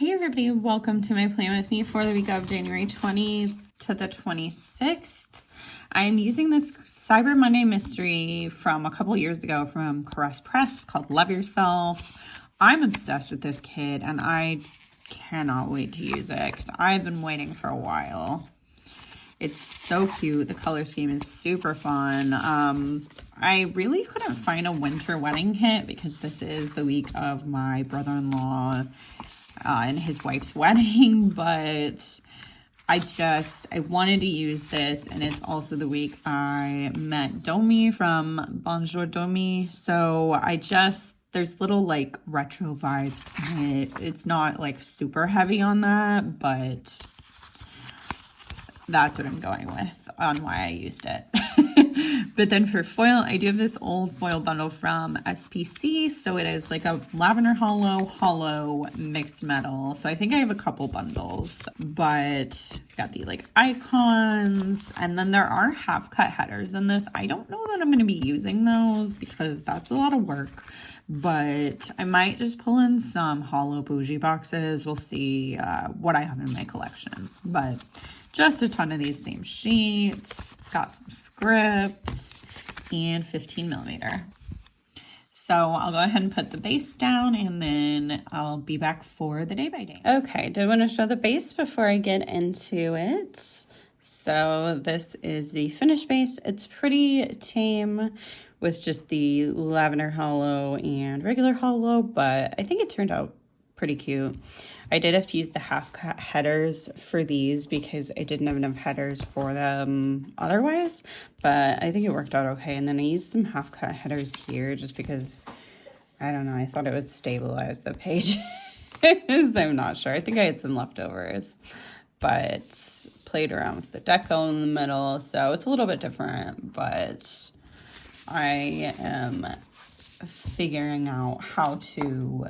Hey everybody, welcome to my plan with me for the week of January 20th to the 26th. I'm using this Cyber Monday mystery from a couple years ago from Corks Press called Love Yourself. I'm obsessed with this kit and I cannot wait to use it because I've been waiting for a while. It's so cute. The color scheme is super fun. I really couldn't find a winter wedding kit because this is the week of my brother-in-law and his wife's wedding, but I wanted to use this, and it's also the week I met Domi from Bonjour Domi, so there's little like retro vibes in it. It's not like super heavy on that, but that's what I'm going with on why I used it. But then for foil, I do have this old foil bundle from SPC. So it is like a lavender hollow mixed metal. So I think I have a couple bundles, but got the like icons. And then there are half cut headers in this. I don't know that I'm going to be using those because that's a lot of work. But I might just pull in some hollow bougie boxes. We'll see what I have in my collection. But just a ton of these same sheets, got some scripts, and 15 millimeter. So I'll go ahead and put the base down and then I'll be back for the day by day. Okay, did want to show the base before I get into it. So this is the finished base. It's pretty tame with just the lavender hollow and regular hollow, but I think it turned out pretty cute. I did have to use the half cut headers for these because I didn't have enough headers for them otherwise, but I think it worked out okay. And then I used some half cut headers here just because, I don't know, I thought it would stabilize the page. I'm not sure. I think I had some leftovers, but played around with the deco in the middle, so it's a little bit different, but I am figuring out how to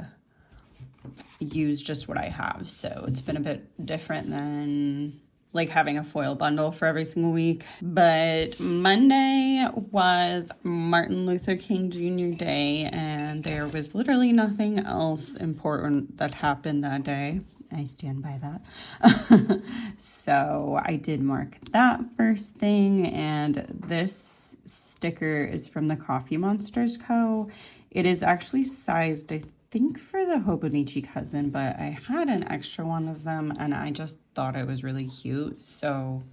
use just what I have. So it's been a bit different than like having a foil bundle for every single week. But Monday was Martin Luther King Jr. Day, and there was literally nothing else important that happened that day. I stand by that. So I did mark that first thing, and this sticker is from the Coffee Monsters Co. It is actually sized, I think, for the Hobonichi cousin, but I had an extra one of them and I just thought it was really cute, so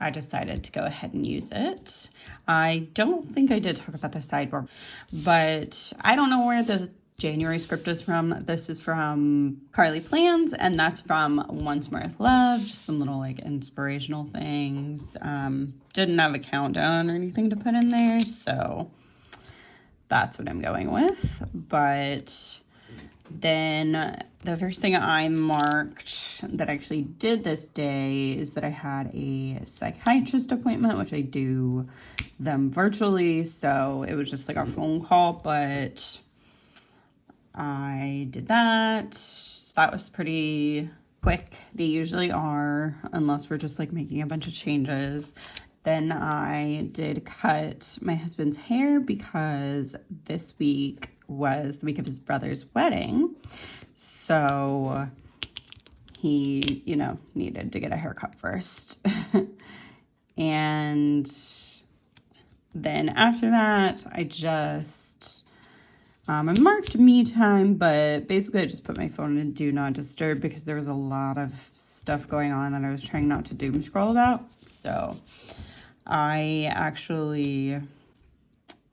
I decided to go ahead and use it. I don't think I did talk about the sideboard, but I don't know where the January script is from. This is from Carly Plans, and that's from Once More with Love, just some little like inspirational things. Didn't have a countdown or anything to put in there, so that's what I'm going with. But then the first thing I marked that I actually did this day is that I had a psychiatrist appointment, which I do them virtually. So it was just like a phone call, but I did that. That was pretty quick. They usually are, unless we're just like making a bunch of changes. Then I did cut my husband's hair because this week was the week of his brother's wedding. So he, needed to get a haircut first. And then after that, I just, I marked me time, but basically I just put my phone in do not disturb because there was a lot of stuff going on that I was trying not to doom scroll about. So I actually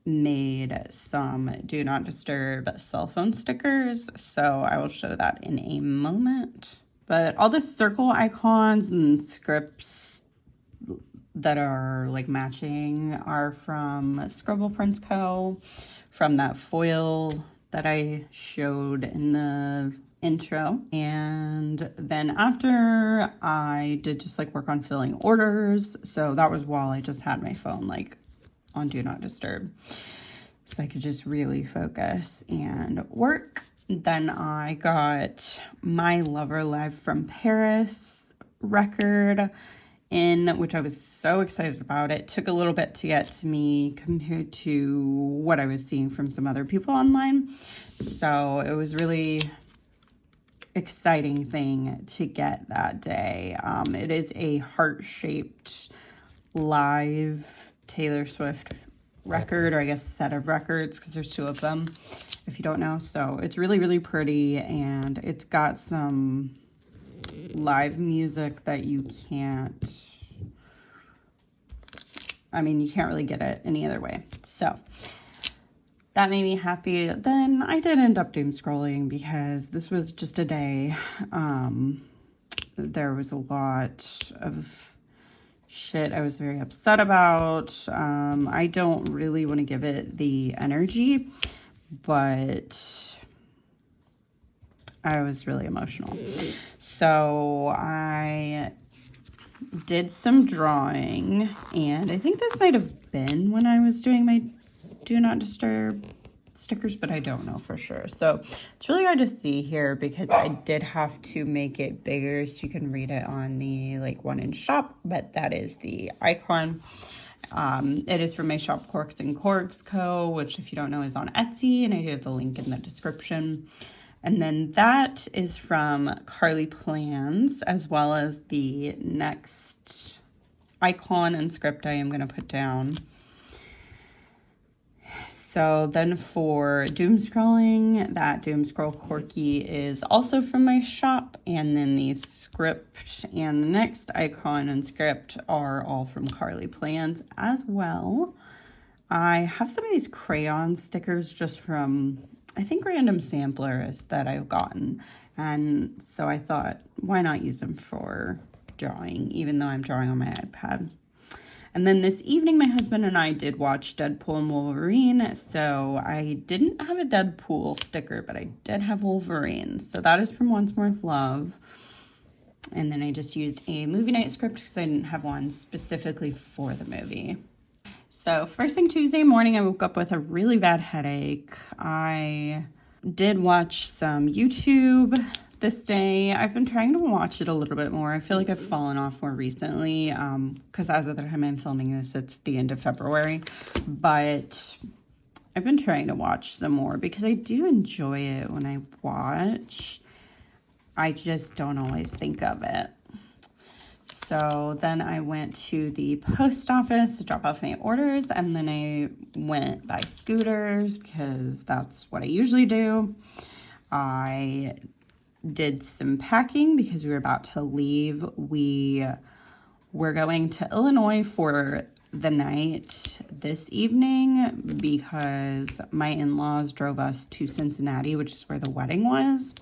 made some do not disturb cell phone stickers, so I will show that in a moment. But all the circle icons and scripts that are like matching are from Scribble Prints Co. from that foil that I showed in the intro. And then after I did just like work on filling orders, so that was while I just had my phone like on do not disturb, so I could just really focus and work. Then I got my Lover Live from Paris record in, which I was so excited about. It took a little bit to get to me compared to what I was seeing from some other people online, so it was really exciting thing to get that day. It is a heart-shaped live Taylor Swift record, or I guess set of records, because there's 2 of them, if you don't know. So it's really, really pretty, and it's got some live music that you can't really get it any other way. So that made me happy. Then I did end up doom scrolling because this was just a day. There was a lot of shit I was very upset about. I don't really want to give it the energy, but I was really emotional. So I did some drawing, and I think this might have been when I was doing my Do Not Disturb stickers, but I don't know for sure. So it's really hard to see here because I did have to make it bigger so you can read it on the like 1-inch shop, but that is the icon. It is from my shop Corks and Corgs Co., which if you don't know is on Etsy, and I do have the link in the description. And then that is from Carly Plans, as well as the next icon and script I am going to put down. So then for doom scrolling, that doom scroll corky is also from my shop. And then the script and the next icon and script are all from Carly Plans as well. I have some of these crayon stickers just from, I think, random samplers that I've gotten. And so I thought, why not use them for drawing, even though I'm drawing on my iPad. And then this evening, my husband and I did watch Deadpool and Wolverine. So I didn't have a Deadpool sticker, but I did have Wolverine. So that is from Once More with Love. And then I just used a movie night script because I didn't have one specifically for the movie. So first thing Tuesday morning, I woke up with a really bad headache. I did watch some YouTube this day. I've been trying to watch it a little bit more. I feel like I've fallen off more recently because as of the time I'm filming this, it's the end of February. But I've been trying to watch some more because I do enjoy it when I watch. I just don't always think of it. So then I went to the post office to drop off my orders, and then I went by scooters because that's what I usually do. I did some packing because we were about to leave. We were going to Illinois for the night this evening because my in-laws drove us to Cincinnati, which is where the wedding was.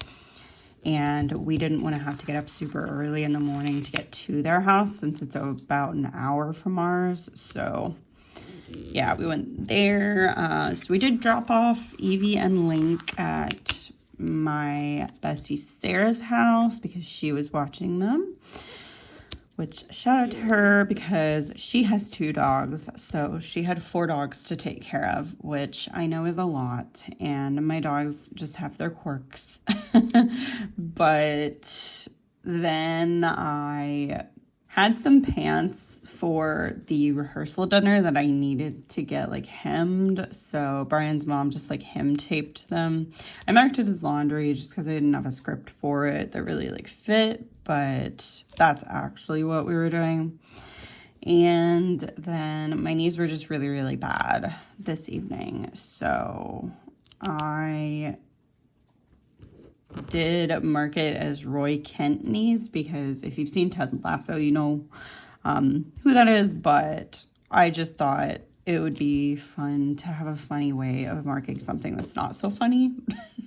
And we didn't want to have to get up super early in the morning to get to their house since it's about an hour from ours. So, yeah, we went there. So we did drop off Evie and Link at my bestie Sarah's house because she was watching them. Which, shout out to her because she has 2 dogs. So she had 4 dogs to take care of, which I know is a lot. And my dogs just have their quirks. But then I had some pants for the rehearsal dinner that I needed to get like hemmed. So Brian's mom just like hem taped them. I marked it as laundry just because I didn't have a script for it that really like fit. But that's actually what we were doing. And then my knees were just really, really bad this evening. So I did mark it as Roy Kent knees because if you've seen Ted Lasso, you know who that is. But I just thought it would be fun to have a funny way of marking something that's not so funny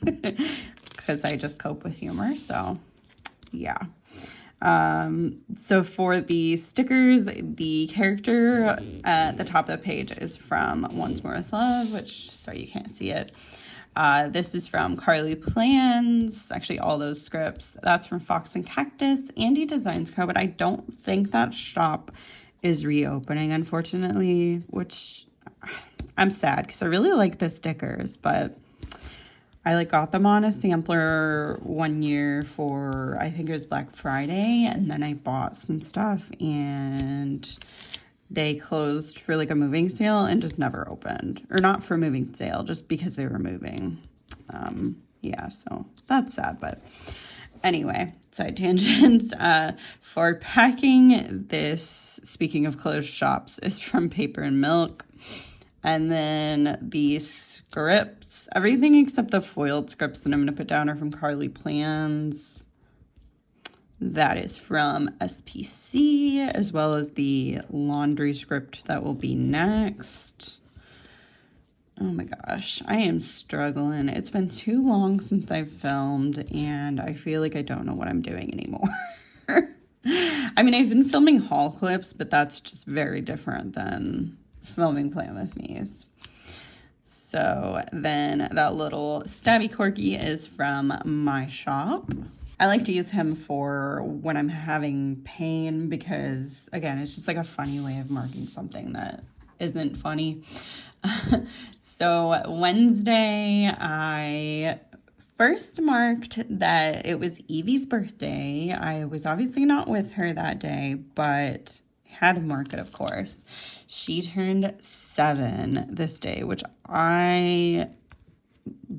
because I just cope with humor. So yeah. So for the stickers, the character at the top of the page is from Once More with Love, which, sorry, you can't see it. This is from Carly Plans. Actually, all those scripts. That's from Fox and Cactus, Andy Designs Co., but I don't think that shop is reopening, unfortunately, which I'm sad because I really like the stickers, but I like got them on a sampler one year for, I think it was Black Friday, and then I bought some stuff and they closed for like a moving sale and just never opened. Or not for a moving sale, just because they were moving. Yeah, so that's sad, but Anyway, side tangent. For packing, this, speaking of closed shops, is from Paper and Milk. And then these scripts, everything except the foiled scripts that I'm going to put down are from Carly Plans. That is from SPC, as well as the laundry script that will be next. Oh my gosh, I am struggling. It's been too long since I've filmed, and I feel like I don't know what I'm doing anymore. I mean, I've been filming haul clips, but that's just very different than filming Plan With Me's. So then that little stabby corgi is from my shop. I like to use him for when I'm having pain because, again, it's just like a funny way of marking something that isn't funny. So Wednesday, I first marked that it was Evie's birthday. I was obviously not with her that day, but had to mark it, of course. She turned 7 this day, which I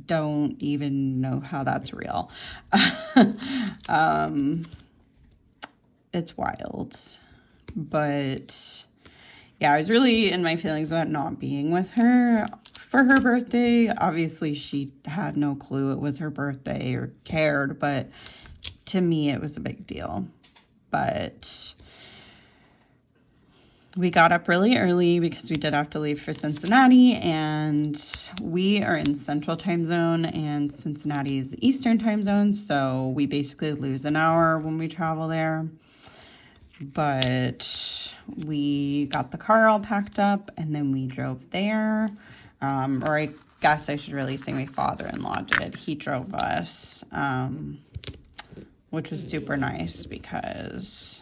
don't even know how that's real. It's wild. But yeah, I was really in my feelings about not being with her for her birthday. Obviously, she had no clue it was her birthday or cared, but to me, it was a big deal. But we got up really early because we did have to leave for Cincinnati, and we are in Central Time Zone, and Cincinnati is Eastern Time Zone, so we basically lose an hour when we travel there. But we got the car all packed up, and then we drove there. Or I guess I should really say my father-in-law did. He drove us, which was super nice because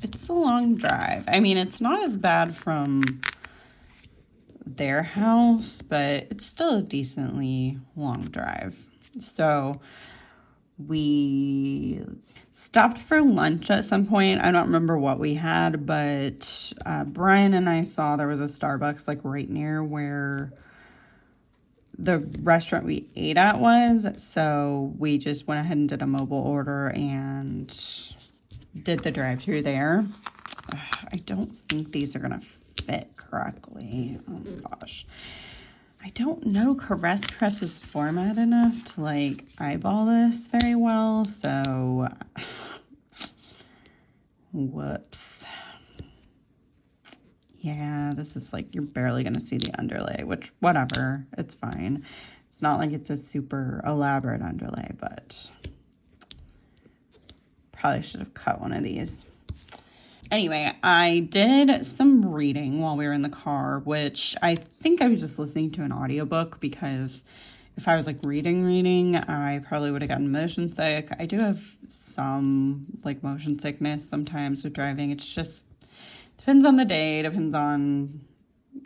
it's a long drive. I mean, it's not as bad from their house, but it's still a decently long drive. So we stopped for lunch at some point. I don't remember what we had, but Brian and I saw there was a Starbucks like right near where the restaurant we ate at was. So we just went ahead and did a mobile order and did the drive-through there. I don't think these are gonna fit correctly. Oh my gosh. I don't know Caress Press's format enough to like eyeball this very well, so whoops. Yeah, this is like, you're barely gonna see the underlay, which whatever, it's fine. It's not like it's a super elaborate underlay, but probably should have cut one of these. Anyway, I did some reading while we were in the car, which I think I was just listening to an audiobook because if I was like reading, I probably would have gotten motion sick. I do have some like motion sickness sometimes with driving. It's just depends on the day, depends on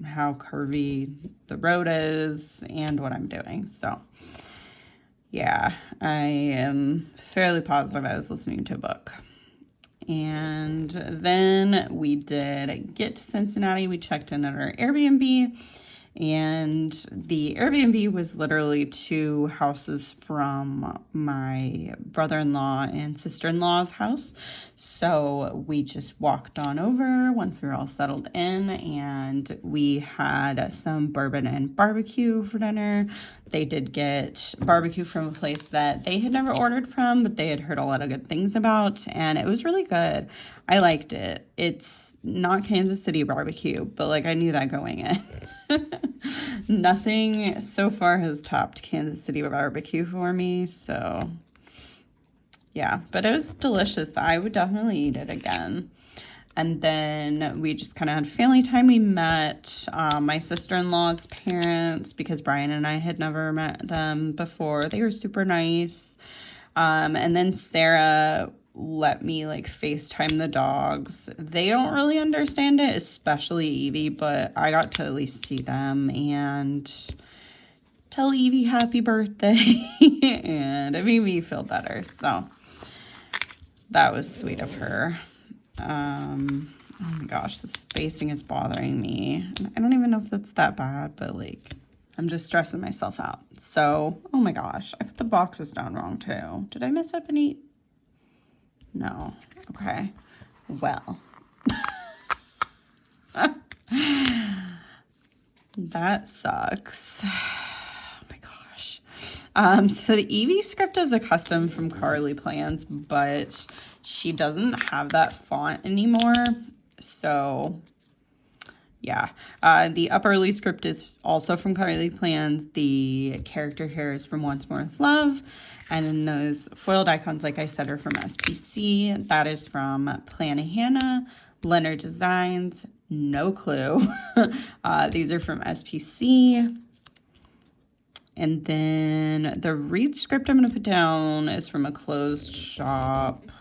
how curvy the road is and what I'm doing. So yeah, I am fairly positive I was listening to a book. And then we did get to Cincinnati. We checked in at our Airbnb, and the Airbnb was literally 2 houses from my brother-in-law and sister-in-law's house. So we just walked on over once we were all settled in, and we had some bourbon and barbecue for dinner. They did get barbecue from a place that they had never ordered from, that they had heard a lot of good things about, and it was really good. I liked it. It's not Kansas City barbecue, but like I knew that going in. Nothing so far has topped Kansas City barbecue for me, so yeah, but it was delicious. I would definitely eat it again. And then we just kind of had family time. We met my sister-in-law's parents because Brian and I had never met them before. They were super nice. And then Sarah let me like FaceTime the dogs. They don't really understand it, especially Evie, but I got to at least see them and tell Evie happy birthday. And it made me feel better. So that was sweet of her. Oh my gosh, the spacing is bothering me. I don't even know if that's that bad, but like I'm just stressing myself out. So, oh my gosh, I put the boxes down wrong too. Did I mess up and eat No. Okay. Well. That sucks. Oh my gosh. So the Evie script is a custom from Carly Plans, but she doesn't have that font anymore. So yeah. The Up Early script is also from Carly Plans. The character here is from Once More with Love. And then those foiled icons, like I said, are from SPC. That is from Plannahannah, Leonard Designs. No clue. These are from SPC. And then the Reed script I'm going to put down is from a closed shop.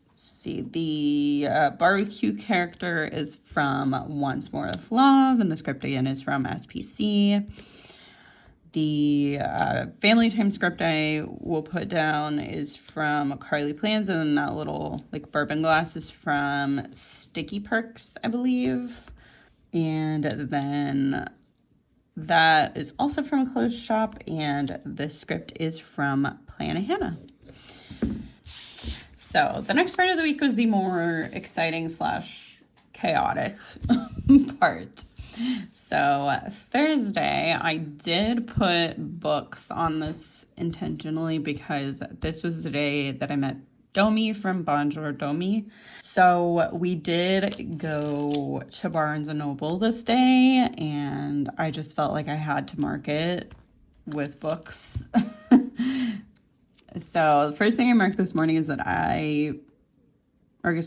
Let's see. The barbecue character is from Once More with Love. And the script again is from SPC. The family time script I will put down is from Carly Plans, and then that little like bourbon glass is from Sticky Perks, I believe. And then that is also from a closed shop, and this script is from Plannahannah. So the next part of the week was the more exciting / chaotic part. So Thursday, I did put books on this intentionally because this was the day that I met Domi from Bonjour Domi. So we did go to Barnes & Noble this day, and I just felt like I had to mark it with books. So the first thing I marked this morning is that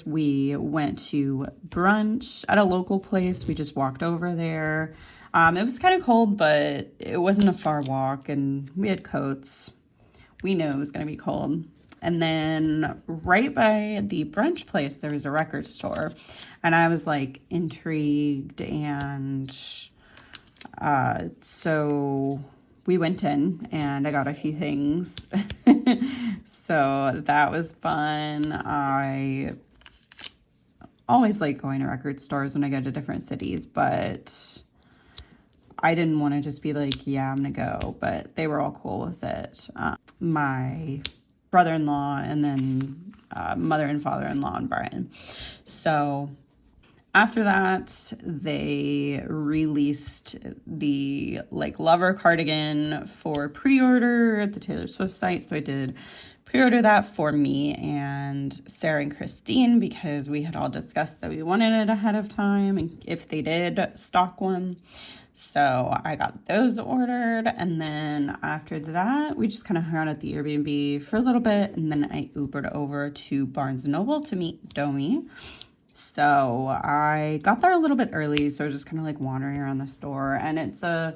we went to brunch at a local place. We just walked over there. It was kind of cold, but it wasn't a far walk, and we had coats. We knew it was going to be cold. And then right by the brunch place, there was a record store, and I was like intrigued, and so we went in, and I got a few things. So that was fun. I always like going to record stores when I go to different cities, but I didn't want to just be like, yeah, I'm gonna go, but they were all cool with it. My brother-in-law, and then mother and father-in-law and Brian. So after that, they released the like Lover cardigan for pre-order at the Taylor Swift site. So I did pre-order that for me and Sarah and Christine, because we had all discussed that we wanted it ahead of time and if they did stock one. So I got those ordered, and then after that, we just kind of hung out at the Airbnb for a little bit, and then I Ubered over to Barnes & Noble to meet Domi. So I got there a little bit early, so I was just kind of like wandering around the store, and it's a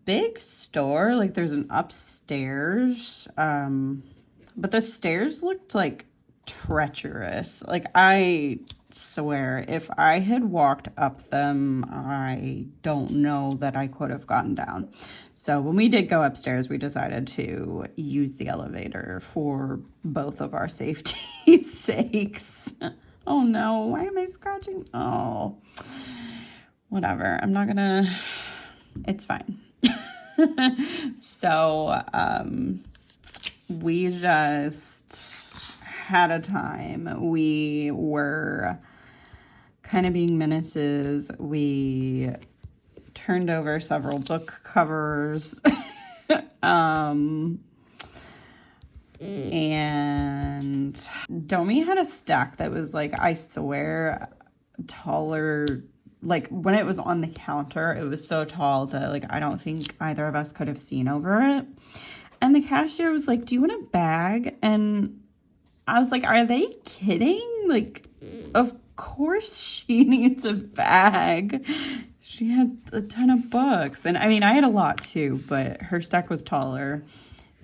big store. Like there's an upstairs, but the stairs looked like treacherous. Like I swear, if I had walked up them, I don't know that I could have gotten down. So when we did go upstairs, we decided to use the elevator for both of our safety's sakes. Oh no, why am I scratching? Oh, whatever. I'm not gonna, it's fine. So, we just had a time. We were kind of being menaces. We turned over several book covers. And Domi had a stack that was like, I swear, taller. Like when it was on the counter, it was so tall that like I don't think either of us could have seen over it. And the cashier was like, do you want a bag? And I was like, are they kidding? Like, of course she needs a bag. She had a ton of books. And I mean, I had a lot too, but her stack was taller.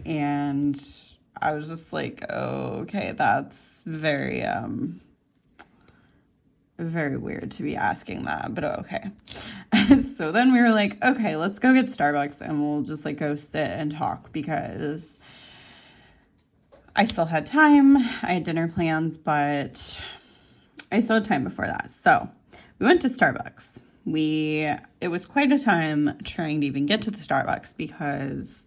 And I was just like, oh, okay, that's very, very weird to be asking that, but okay. So then we were like, okay, let's go get Starbucks and we'll just like go sit and talk, because I still had time. I had dinner plans, but I still had time before that. So we went to Starbucks. It was quite a time trying to even get to the Starbucks, because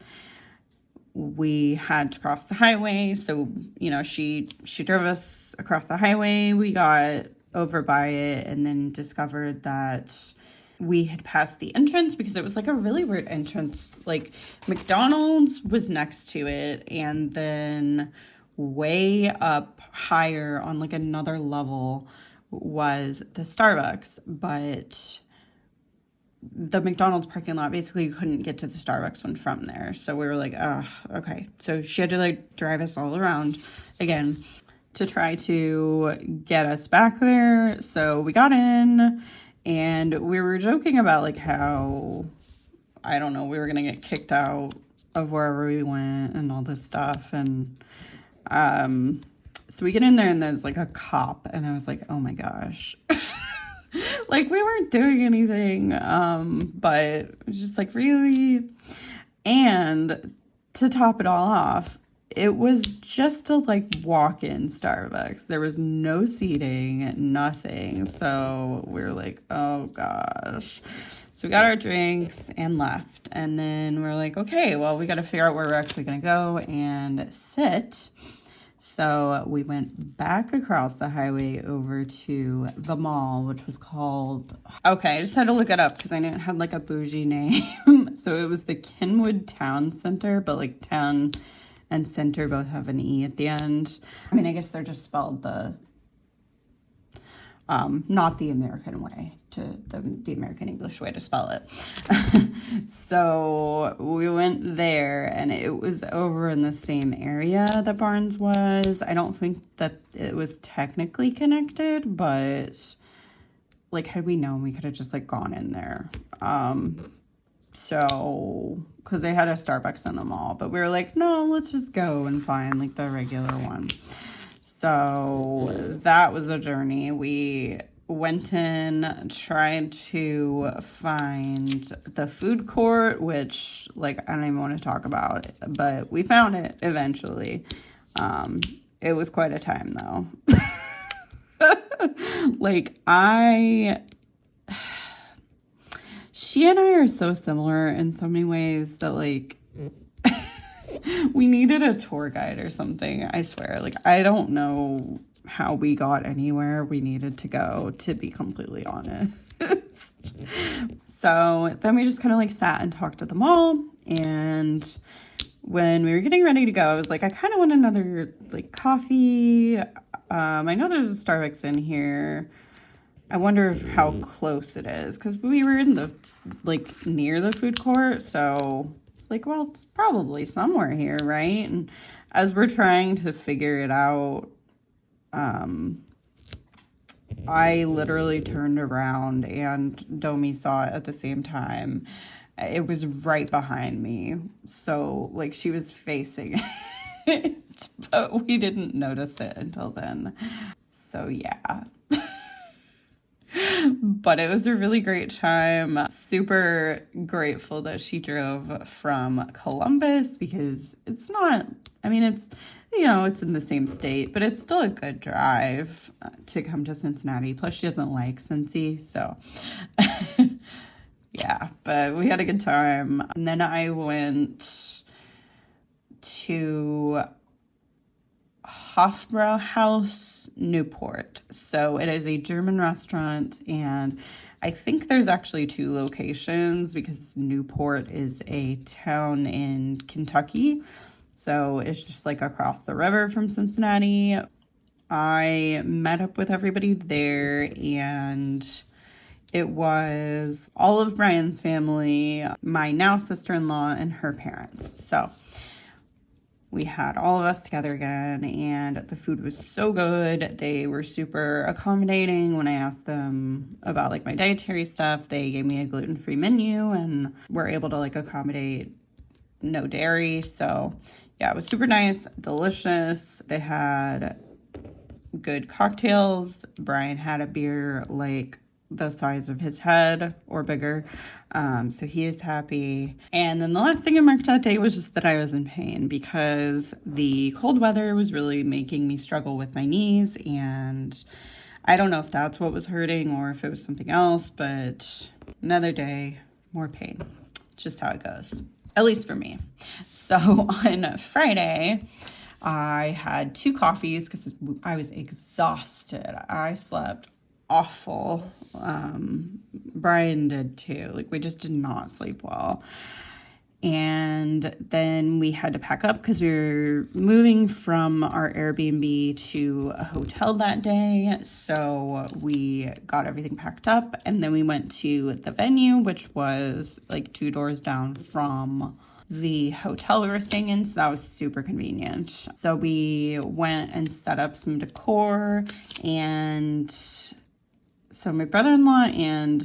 we had to cross the highway. So, you know, she drove us across the highway. We got over by it and then discovered that we had passed the entrance because it was like a really weird entrance. Like McDonald's was next to it, and then way up higher on like another level was the Starbucks, but the McDonald's parking lot, basically you couldn't get to the Starbucks one from there. So we were like, oh, okay. So she had to like drive us all around again to try to get us back there. So we got in and we were joking about like how, I don't know, we were going to get kicked out of wherever we went and all this stuff. And so we get in there and there's like a cop, and I was like, oh my gosh. Like, we weren't doing anything, but it was just like, really? And to top it all off, it was just a like walk-in Starbucks. There was no seating, nothing. So we were like, oh gosh. So we got our drinks and left. And then we're like, okay, well, we got to figure out where we're actually going to go and sit. So we went back across the highway over to the mall, which was called... Okay, I just had to look it up because I knew it had like a bougie name. So it was the Kenwood Town Center, but like town and center both have an E at the end. I mean, I guess they're just spelled the... not the American way, to the American English way to spell it. So we went there, and it was over in the same area that Barnes was. I don't think that it was technically connected, but like, had we known, we could have just like gone in there. So, because they had a Starbucks in the mall, but we were like, no, let's just go and find like the regular one. So that was a journey. We went in, tried to find the food court, which like I don't even want to talk about it, but we found it eventually. It was quite a time though. Like she and I are so similar in so many ways that like we needed a tour guide or something. I swear, like, I don't know how we got anywhere we needed to go, to be completely honest. So then we just kind of like sat and talked at the mall. And when we were getting ready to go, I was like, I kind of want another like coffee. I know there's a Starbucks in here. I wonder how close it is, because we were in the like near the food court. So like, well, it's probably somewhere here, right? And as we're trying to figure it out, I literally turned around and Domi saw it at the same time. It was right behind me. So, like, she was facing it, but we didn't notice it until then. So, yeah. But it was a really great time. Super grateful that she drove from Columbus, because it's not, I mean, it's, you know, it's in the same state, but it's still a good drive to come to Cincinnati. Plus, she doesn't like Cincy, so yeah, but we had a good time. And then I went to Hofbrauhaus Newport. So it is a German restaurant, and I think there's actually 2 locations because Newport is a town in Kentucky. So it's just like across the river from Cincinnati. I met up with everybody there, and it was all of Brian's family, my now sister-in-law, and her parents. So we had all of us together again, and the food was so good. They were super accommodating. When I asked them about like my dietary stuff, they gave me a gluten-free menu and were able to like accommodate no dairy. So yeah, it was super nice, delicious. They had good cocktails. Brian had a beer like the size of his head or bigger. So he is happy. And then the last thing I marked that day was just that I was in pain, because the cold weather was really making me struggle with my knees. And I don't know if that's what was hurting or if it was something else, but another day, more pain. Just how it goes. at least for me. So on Friday, I had 2 coffees because I was exhausted. I slept awful. Brian did too. Like, we just did not sleep well. And then we had to pack up because we were moving from our Airbnb to a hotel that day. So we got everything packed up, and then we went to the venue, which was like 2 doors down from the hotel we were staying in. So that was super convenient. So we went and set up some decor, and so my brother-in-law and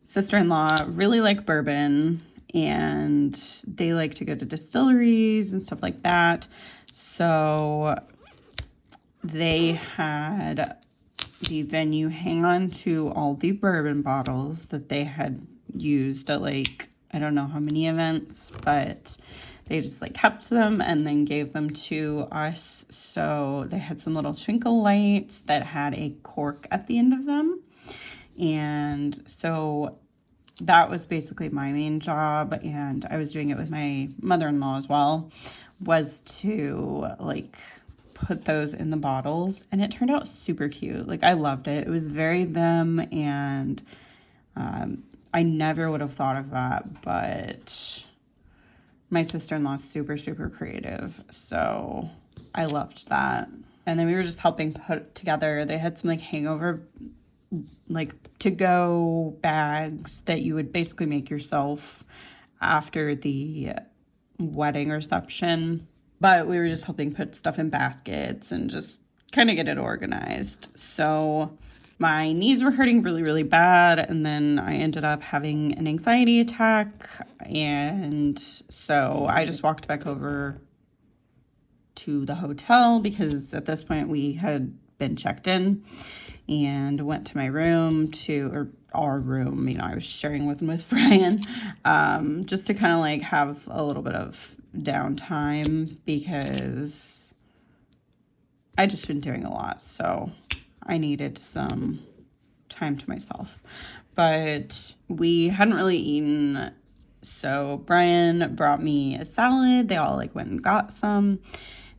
sister-in-law really like bourbon, and they like to go to distilleries and stuff like that. So they had the venue hang on to all the bourbon bottles that they had used at, like, I don't know how many events, but they just like kept them and then gave them to us. So they had some little twinkle lights that had a cork at the end of them. And so that was basically my main job, and I was doing it with my mother-in-law as well, was to like put those in the bottles, and it turned out super cute. Like, I loved it. It was very them, and I never would have thought of that, but my sister-in-law is super, super creative, so I loved that. And then we were just helping put together, they had some like hangover, like to-go bags that you would basically make yourself after the wedding reception. But we were just helping put stuff in baskets and just kind of get it organized. So my knees were hurting really, really bad. And then I ended up having an anxiety attack. And so I just walked back over to the hotel because at this point we had been checked in, and went to my room or our room, I was sharing with Brian, just to kind of like have a little bit of downtime because I just been doing a lot, so I needed some time to myself. But we hadn't really eaten, so Brian brought me a salad. They all like went and got some.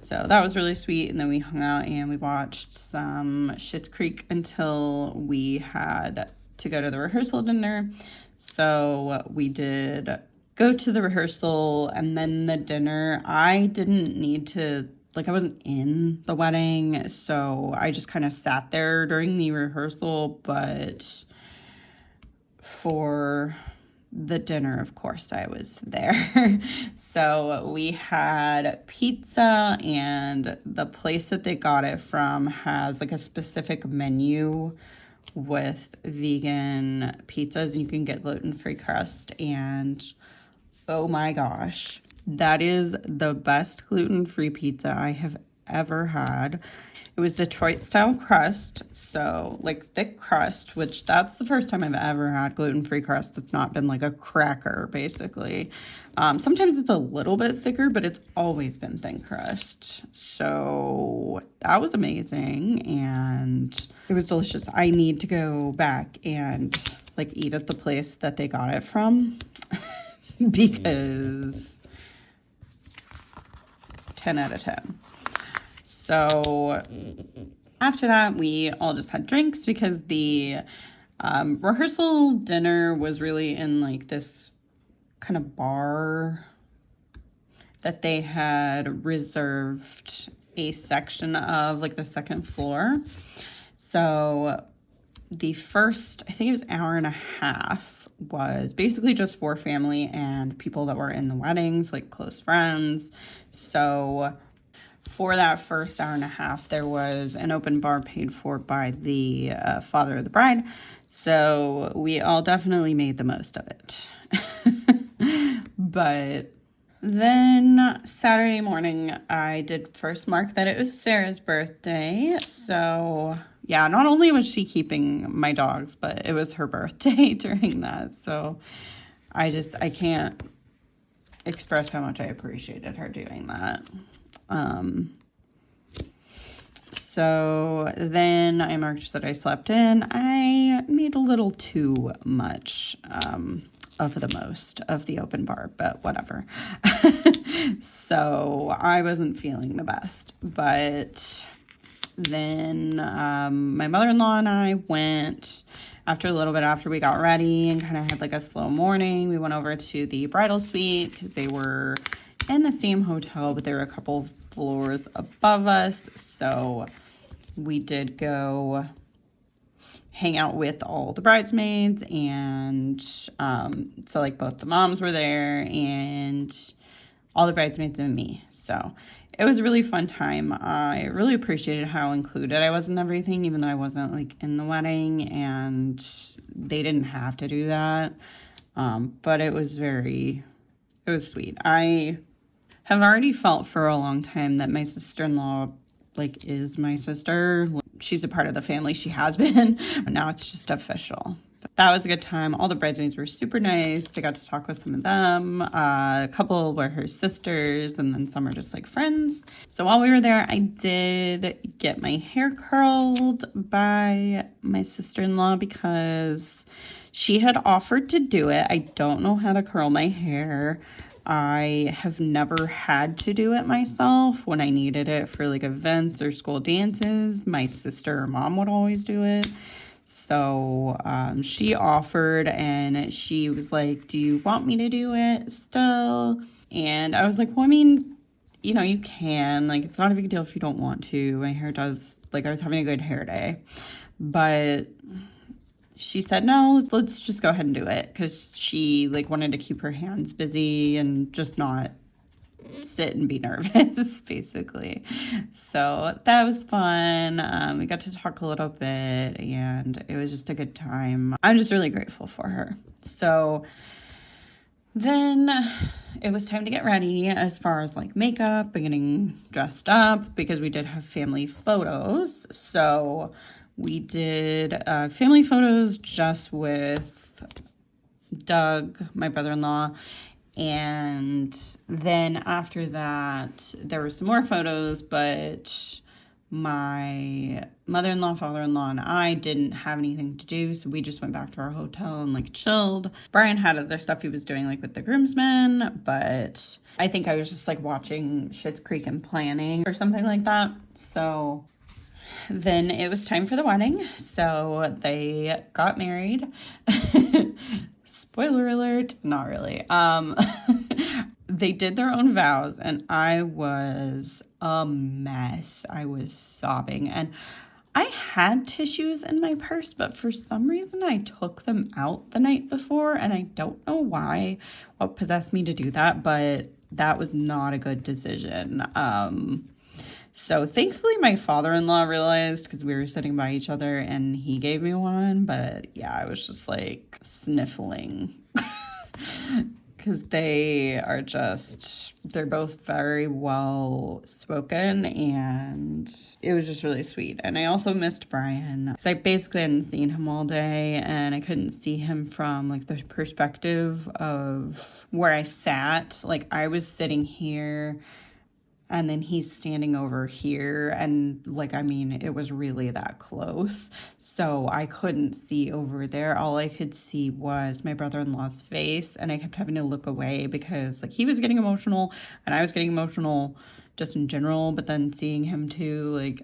So that was really sweet. And then we hung out and we watched some Schitt's Creek until we had to go to the rehearsal dinner. So we did go to the rehearsal and then the dinner. I didn't need to, like, I wasn't in the wedding, so I just kind of sat there during the rehearsal. But for the dinner, of course, I was there. So we had pizza, and the place that they got it from has like a specific menu with vegan pizzas. You can get gluten-free crust, and oh my gosh, that is the best gluten-free pizza I have ever had. It was Detroit style crust, so like thick crust, which that's the first time I've ever had gluten-free crust that's not been like a cracker, basically. Sometimes it's a little bit thicker, but it's always been thin crust. So that was amazing, and it was delicious. I need to go back and like eat at the place that they got it from because 10 out of 10. So after that, we all just had drinks because the rehearsal dinner was really in like this kind of bar that they had reserved a section of, like the second floor. So the first, I think it was hour and a half, was basically just for family and people that were in the weddings, like close friends. So for that first hour and a half, there was an open bar paid for by the father of the bride. So we all definitely made the most of it. But then Saturday morning, I did first mark that it was Sarah's birthday. So yeah, not only was she keeping my dogs, but it was her birthday during that. So I can't express how much I appreciated her doing that. So then I marked that I slept in. I made a little too much. of the most of the open bar, but whatever. So I wasn't feeling the best. But then my mother-in-law and I went after a little bit after we got ready and kind of had like a slow morning. We went over to the bridal suite because they were in the same hotel, but they were a couple floors above us. So we did go hang out with all the bridesmaids, and so like both the moms were there and all the bridesmaids and me. So it was a really fun time. I really appreciated how included I was in everything, even though I wasn't like in the wedding and they didn't have to do that. But it was sweet. I have already felt for a long time that my sister-in-law like is my sister. She's a part of the family. She has been. Now it's just official. But that was a good time. All the bridesmaids were super nice. I got to talk with some of them. A couple were her sisters, and then some are just like friends. So while we were there, I did get my hair curled by my sister-in-law because she had offered to do it. I don't know how to curl my hair. I have never had to do it myself. When I needed it for like events or school dances, my sister or mom would always do it. So she offered, and she was like, do you want me to do it still? And I was like, well, I mean, you know, you can. Like, it's not a big deal if you don't want to. My hair does, like, I was having a good hair day. But she said, no, let's just go ahead and do it, because she like wanted to keep her hands busy and just not sit and be nervous, basically. So that was fun. We got to talk a little bit, and it was just a good time. I'm just really grateful for her. So then it was time to get ready as far as like makeup and getting dressed up, because we did have family photos. So we did family photos just with Doug, my brother-in-law. And then after that, there were some more photos, but my mother-in-law, father-in-law, and I didn't have anything to do. So we just went back to our hotel and like chilled. Brian had other stuff he was doing like with the groomsmen, but I think I was just like watching Schitt's Creek and planning or something like that. So then it was time for the wedding. So they got married. Spoiler alert, not really. They did their own vows, and I was a mess. I was sobbing, and I had tissues in my purse, but for some reason I took them out the night before, and I don't know why, what possessed me to do that, but that was not a good decision. So thankfully my father-in-law realized, because we were sitting by each other, and he gave me one. But yeah, I was just like sniffling because they're both very well spoken, and it was just really sweet. And I also missed Brian because I basically hadn't seen him all day, and I couldn't see him from like the perspective of where I sat. Like I was sitting here, and then he's standing over here, and like, I mean, it was really that close. So I couldn't see over there. All I could see was my brother-in-law's face, and I kept having to look away because like he was getting emotional and I was getting emotional just in general, but then seeing him too, like,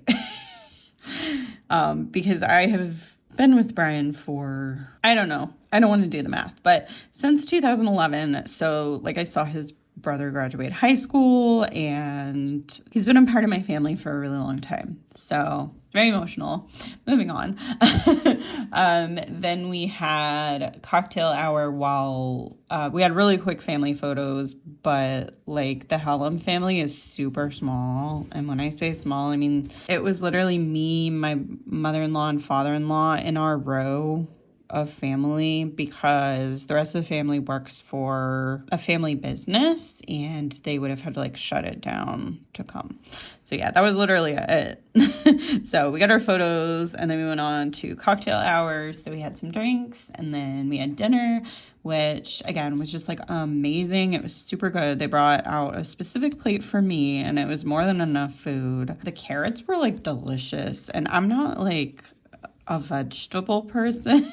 because I have been with Brian for, I don't know, I don't want to do the math, but since 2011. So like I saw his brother graduate high school, and he's been a part of my family for a really long time. So very emotional. Moving on. Then we had cocktail hour while we had really quick family photos, but like the Hallam family is super small. And when I say small, I mean it was literally me, my mother-in-law and father-in-law in our row of family, because the rest of the family works for a family business, and they would have had to like shut it down to come. So yeah, that was literally it. So we got our photos, and then we went on to cocktail hours. So we had some drinks, and then we had dinner, which again was just like amazing. It was super good. They brought out a specific plate for me, and it was more than enough food. The carrots were like delicious, and I'm not like a vegetable person.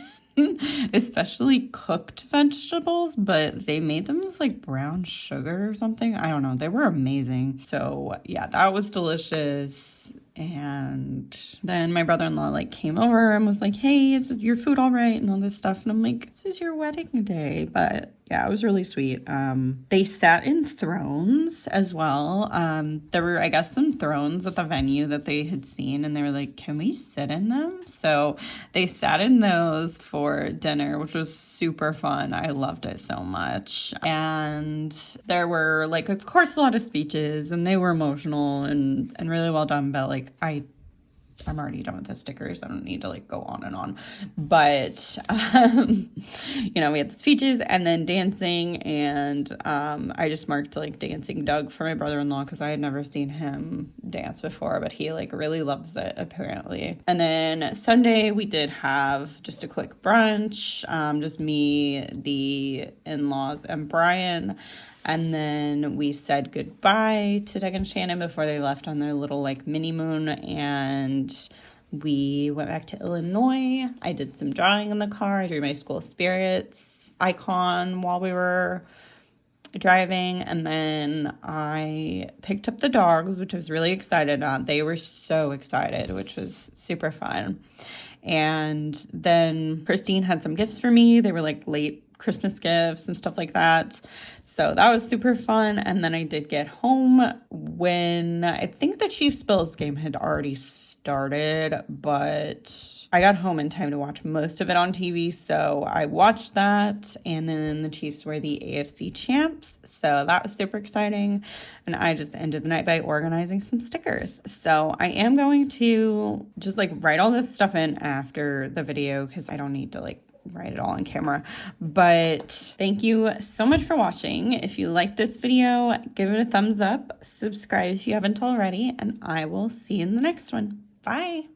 especially cooked vegetables, but they made them with like brown sugar or something. I don't know. They were amazing. So yeah, that was delicious. And then my brother-in-law like came over and was like, hey, is your food all right? And all this stuff. And I'm like, this is your wedding day. But yeah, it was really sweet. They sat in thrones as well. There were, I guess, some thrones at the venue that they had seen, and they were like, can we sit in them? So they sat in those for dinner, which was super fun. I loved it so much. And there were like, of course, a lot of speeches, and they were emotional and really well done. But like, I'm already done with the stickers. I don't need to like go on and on. But, you know, we had the speeches and then dancing. And I just marked like Dancing Doug for my brother-in-law because I had never seen him dance before. But he like really loves it apparently. And then Sunday we did have just a quick brunch. Just me, the in-laws, and Brian. And then we said goodbye to Doug and Shannon before they left on their little like mini moon. And we went back to Illinois. I did some drawing in the car. I drew my school spirits icon while we were driving. And then I picked up the dogs, which I was really excited on. They were so excited, which was super fun. And then Christine had some gifts for me. They were like late Christmas gifts and stuff like that. So that was super fun. And then I did get home when I think the Chiefs-Bills game had already started, but I got home in time to watch most of it on TV. So I watched that. And then the Chiefs were the AFC champs. So that was super exciting. And I just ended the night by organizing some stickers. So I am going to just like write all this stuff in after the video because I don't need to like write it all on camera. But thank you so much for watching. If you like this video, give it a thumbs up, subscribe if you haven't already, and I will see you in the next one. Bye.